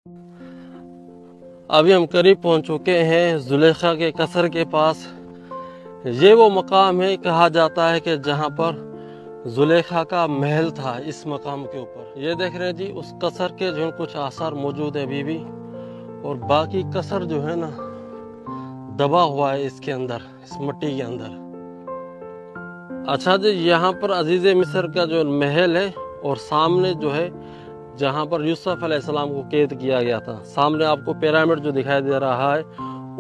अभी हम करीब पहुंच चुके हैं जुलेखा के कसर के पास। ये वो मकाम है, कहा जाता है कि जहां पर जुलेखा का महल था। इस मकाम के ऊपर ये देख रहे हैं जी, उस कसर के जो है कुछ आसार मौजूद है अभी भी, और बाकी कसर जो है ना दबा हुआ है इसके अंदर, इस मिट्टी के अंदर। अच्छा जी, यहाँ पर अजीज मिस्र का जो महल है, और सामने जो है जहाँ पर यूसुफ अलैहिस्सलाम को कैद किया गया था, सामने आपको पिरामिड जो दिखाई दे रहा है,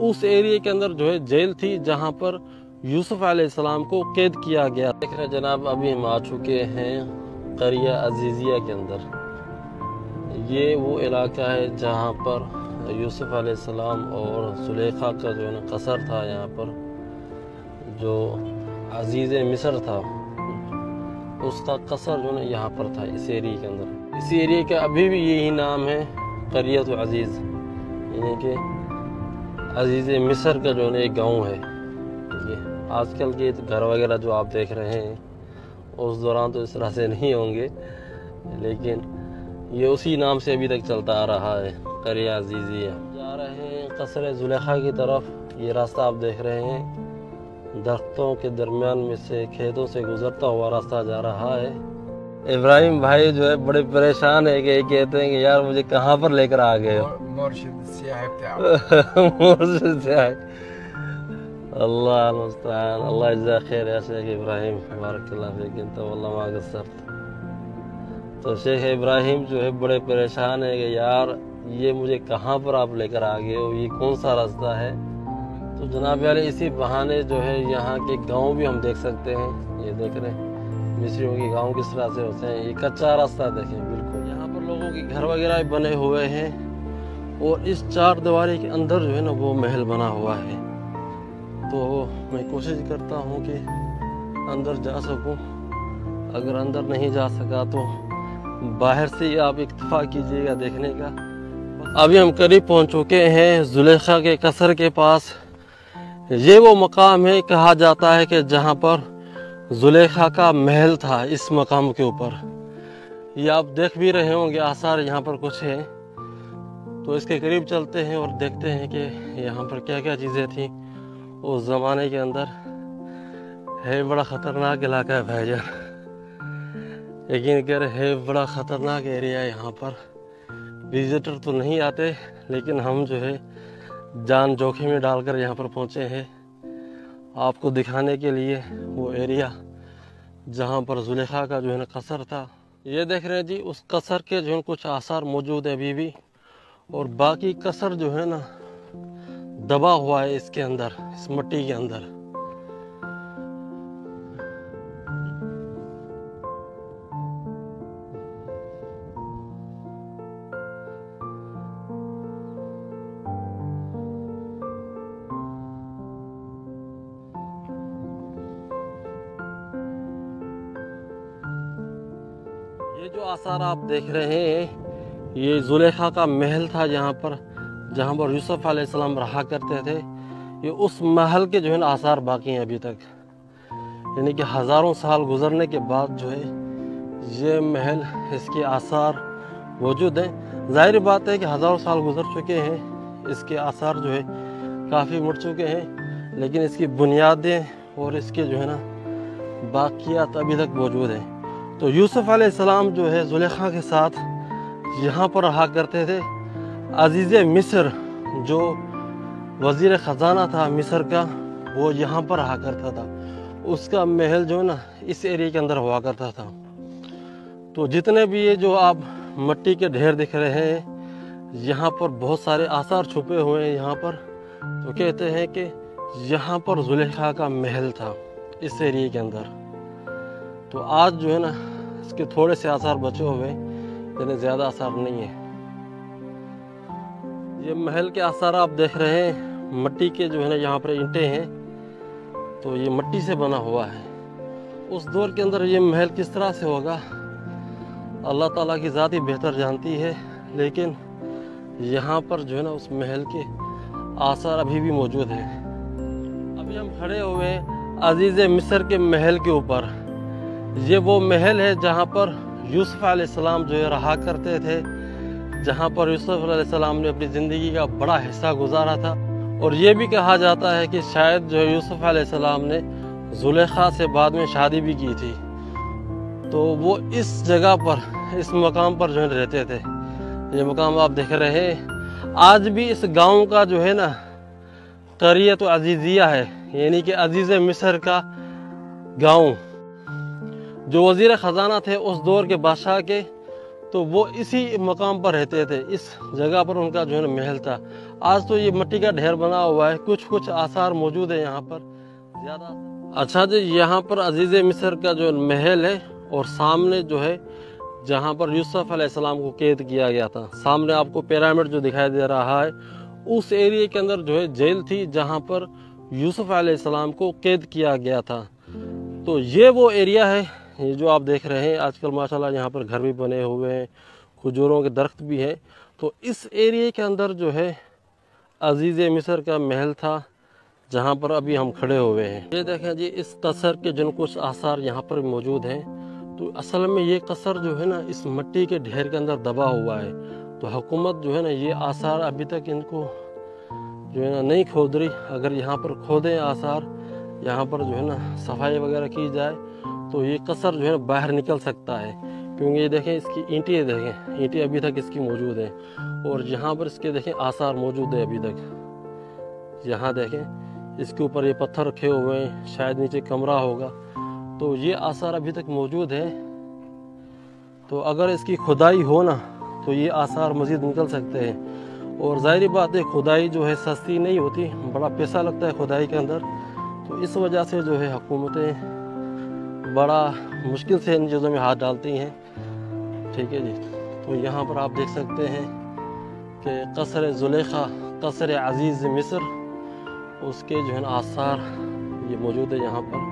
उस एरिया के अंदर जो है जेल थी जहाँ पर यूसुफ अलैहिस्सलाम को कैद किया गया। देख रहे जनाब, अभी हम आ चुके हैं करिया अजीजिया के अंदर। ये वो इलाका है जहाँ पर यूसुफ अलैहिस्सलाम और जुलेखा का जो है ना कसर था। यहाँ पर जो अजीज़ मिस्र था उसका कसर जो है यहाँ पर था, इस एरिया के अंदर। इस एरिया का अभी भी यही नाम है, करियत अजीज़, यानी कि अजीज़ मिस्र का जो है एक गाँव है। ये आजकल के घर वगैरह जो आप देख रहे हैं उस दौरान तो इस तरह से नहीं होंगे, लेकिन ये उसी नाम से अभी तक चलता आ रहा है, करिया अजीजिया। जा रहे हैं कसर जुलेखा की तरफ। ये रास्ता आप देख रहे हैं, दरख्तों के दरमियान में से, खेतों से गुजरता हुआ रास्ता जा रहा है। इब्राहिम भाई जो है बड़े परेशान है कि कहते हैं कि यार मुझे कहाँ पर लेकर आ गए हो। मुर्शिद सियाही। अल्लाह मुस्तआन, अल्लाह जज़ा खैर या शेख इब्राहिम, बारकल्लाह फीक, तो वल्लाह मा क़स्सरत। तो शेख इब्राहिम जो है बड़े परेशान है कि यार ये मुझे कहाँ पर आप लेकर आ गए हो, ये कौन सा रास्ता है। तो जनाब यार इसी बहाने जो है यहाँ के गांव भी हम देख सकते हैं। ये देख रहे हैं मिस्रियों के गांव किस तरह से होते हैं। ये कच्चा रास्ता देखें बिल्कुल। यहाँ पर लोगों के घर वगैरह बने हुए हैं, और इस चार दीवारी के अंदर जो है ना वो महल बना हुआ है। तो मैं कोशिश करता हूँ कि अंदर जा सकूँ। अगर अंदर नहीं जा सका तो बाहर से ही आप इत्तेफाक कीजिएगा देखने का। अभी हम करीब पहुँच चुके हैं जुलेखा के कसर के पास। ये वो मकाम है, कहा जाता है कि जहाँ पर जुलेखा का महल था, इस मकाम के ऊपर। ये आप देख भी रहे होंगे आसार यहाँ पर कुछ है। तो इसके करीब चलते हैं और देखते हैं कि यहाँ पर क्या क्या चीज़ें थी उस ज़माने के अंदर। है बड़ा ख़तरनाक इलाका है भाईजान, यकीन कर, है बड़ा ख़तरनाक एरिया है। यहाँ पर विजिटर तो नहीं आते, लेकिन हम जो है जान जोखिम में डालकर यहाँ पर पहुँचे हैं आपको दिखाने के लिए वो एरिया जहाँ पर जुलेखा का जो है ना कसर था। ये देख रहे हैं जी, उस कसर के जो है कुछ आसार मौजूद है अभी भी, और बाकी कसर जो है ना दबा हुआ है इसके अंदर, इस मिट्टी के अंदर। ये जो आसार आप देख रहे हैं, ये जुलेखा का महल था जहाँ पर यूसुफ अलैहिस्सलाम रहा करते थे। ये उस महल के जो है ना आसार बाकी हैं अभी तक, यानी कि हज़ारों साल गुजरने के बाद जो है ये महल, इसके आसार मौजूद हैं। जाहिर बात है कि हज़ारों साल गुजर चुके हैं, इसके आसार जो है काफ़ी मुड़ चुके हैं, लेकिन इसकी बुनियादें और इसके जो है ना बाकियात अभी तक मौजूद हैं। तो यूसुफ अलैहिस्सलाम जो है जुलेखा के साथ यहाँ पर रहा करते थे। अजीज़ मिस्र जो वज़ीर ख़जाना था मिस्र का, वो यहाँ पर रहा करता था। उसका महल जो है ना इस एरिया के अंदर हुआ करता था। तो जितने भी ये जो आप मिट्टी के ढेर दिख रहे हैं, यहाँ पर बहुत सारे आसार छुपे हुए हैं यहाँ पर। तो कहते हैं कि यहाँ पर जुलेखा का महल था इस एरिया के अंदर। तो आज जो है ना इसके थोड़े से आसार बचे हुए, इतने ज़्यादा आसार नहीं है। ये महल के आसार आप देख रहे हैं, मिट्टी के जो है ना यहाँ पर ईंटें हैं, तो ये मिट्टी से बना हुआ है। उस दौर के अंदर ये महल किस तरह से होगा अल्लाह ताला की ज़ात ही बेहतर जानती है, लेकिन यहाँ पर जो है ना उस महल के आसार अभी भी मौजूद हैं। अभी हम खड़े हुए अजीज़ मिस्र के महल के ऊपर। ये वो महल है जहाँ पर यूसुफ अलैहिस्सलाम जो है रहा करते थे जहाँ पर यूसुफ अलैहिस्सलाम ने अपनी ज़िंदगी का बड़ा हिस्सा गुजारा था। और ये भी कहा जाता है कि शायद जो है यूसुफ अलैहिस्सलाम ने ज़ुलेखा से बाद में शादी भी की थी। तो वो इस जगह पर, इस मकाम पर जो है रहते थे। ये मकाम आप देख रहे हैं। आज भी इस गांव का जो है ना क़रियत अज़ीज़िया है, यानी कि अजीज़ मिस्र का गांव। जो वज़ीर ख़जाना थे उस दौर के बादशाह के, तो वो इसी मकाम पर रहते थे। इस जगह पर उनका जो है ना महल था। आज तो ये मिट्टी का ढेर बना हुआ है, कुछ आसार मौजूद है यहाँ पर ज़्यादा। अच्छा जी, यहाँ पर अजीज़ मिस्र का जो महल है और सामने जो है जहाँ पर यूसुफ अलैहिस्सलाम को कैद किया गया था, सामने आपको पिरामिड जो दिखाई दे रहा है, उस एरिया के अंदर जो है जेल थी जहाँ पर यूसुफ अलैहिस्सलाम को कैद किया गया था। तो ये वो एरिया है, ये जो आप देख रहे हैं। आजकल माशाल्लाह यहाँ पर घर भी बने हुए हैं, खजूरों के दरख्त भी हैं। तो इस एरिया के अंदर जो है अजीज़ मिस्र का महल था, जहाँ पर अभी हम खड़े हुए हैं। ये देखें जी, इस कसर के जिन कुछ आसार यहाँ पर मौजूद हैं। तो असल में ये कसर जो है ना इस मिट्टी के ढेर के अंदर दबा हुआ है। तो हुकूमत जो है ना ये आसार अभी तक इनको जो है ना नहीं खोद रही। अगर यहाँ पर खोदें आसार, यहाँ पर जो है ना सफाई वगैरह की जाए, तो ये कसर जो है ना बाहर निकल सकता है। क्योंकि ये देखें, इसकी ईंटें देखें, ईंटें अभी तक इसकी मौजूद हैं। और यहाँ पर इसके देखें आसार मौजूद है अभी तक। यहाँ देखें, इसके ऊपर ये पत्थर रखे हुए हैं, शायद नीचे कमरा होगा। तो ये आसार अभी तक मौजूद है। तो अगर इसकी खुदाई हो ना, तो ये आसार मज़ीद निकल सकते हैं। और ज़ाहिर बात है, खुदाई जो है सस्ती नहीं होती, बड़ा पैसा लगता है खुदाई के अंदर। तो इस वजह से जो है हुकूमतें बड़ा मुश्किल से इन चीज़ों में हाथ डालती हैं। ठीक है जी। तो यहाँ पर आप देख सकते हैं कि कसर ज़ुलेखा, कसर अज़ीज़ मिस्र, उसके जो है ना आसार ये मौजूद है यहाँ पर।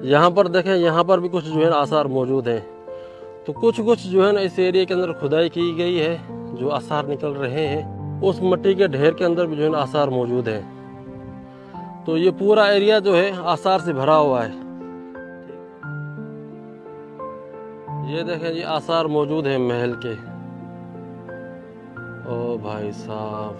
यहाँ पर देखें, यहाँ पर भी कुछ जो है ना आसार मौजूद हैं। तो कुछ जो है ना इस एरिया के अंदर खुदाई की गई है, जो आसार निकल रहे हैं। उस मिट्टी के ढेर के अंदर भी जो है ना आसार मौजूद हैं। तो ये पूरा एरिया जो है आसार से भरा हुआ है। ये देखें, ये आसार मौजूद है महल के। ओ भाई साहब,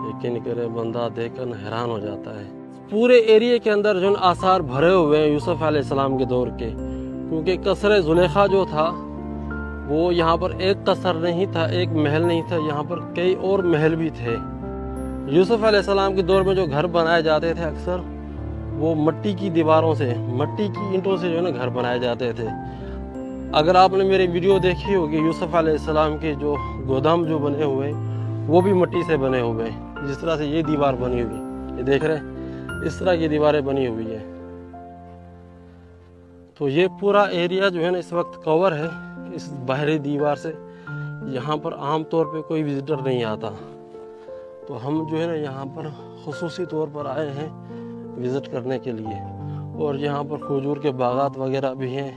यकीन करे बंदा देखकर हैरान हो जाता है। पूरे एरिया के अंदर जो आसार भरे हुए हैं यूसुफ अलैहिस्सलाम के दौर के। क्योंकि कसर ज़ुलेखा जो था वो यहाँ पर एक कसर नहीं था, एक महल नहीं था, यहाँ पर कई और महल भी थे। यूसुफ अलैहिस्सलाम के दौर में जो घर बनाए जाते थे अक्सर वो मिट्टी की दीवारों से, मिट्टी की ईंटों से जो है ना घर बनाए जाते थे। अगर आपने मेरी वीडियो देखी होगी, यूसुफ अलैहिस्सलाम के जो गोदाम जो बने हुए वो भी मिट्टी से बने हुए हैं। जिस तरह से ये दीवार बनी हुई, ये देख रहे हैं, इस तरह की दीवारें बनी हुई है। तो ये पूरा एरिया जो है ना इस वक्त कवर है इस बाहरी दीवार से। यहाँ पर आम तौर पे कोई विजिटर नहीं आता। तो हम जो है ना यहाँ पर खुसूसी तौर पर आए हैं विज़िट करने के लिए। और यहाँ पर खजूर के बागात वगैरह भी हैं।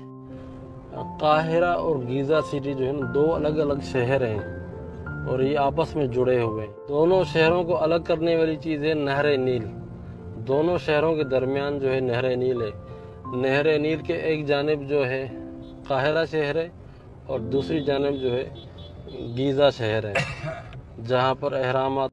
काहिरा और गीज़ा सिटी जो है ना दो अलग अलग शहर हैं और ये आपस में जुड़े हुए हैं। दोनों शहरों को अलग करने वाली चीज़ है नहर नील। दोनों शहरों के दरमियान जो है नहर नील है। नहर नील के एक जानिब जो है काहिरा शहर है और दूसरी जानिब जो है गीज़ा शहर है, जहाँ पर अहरामात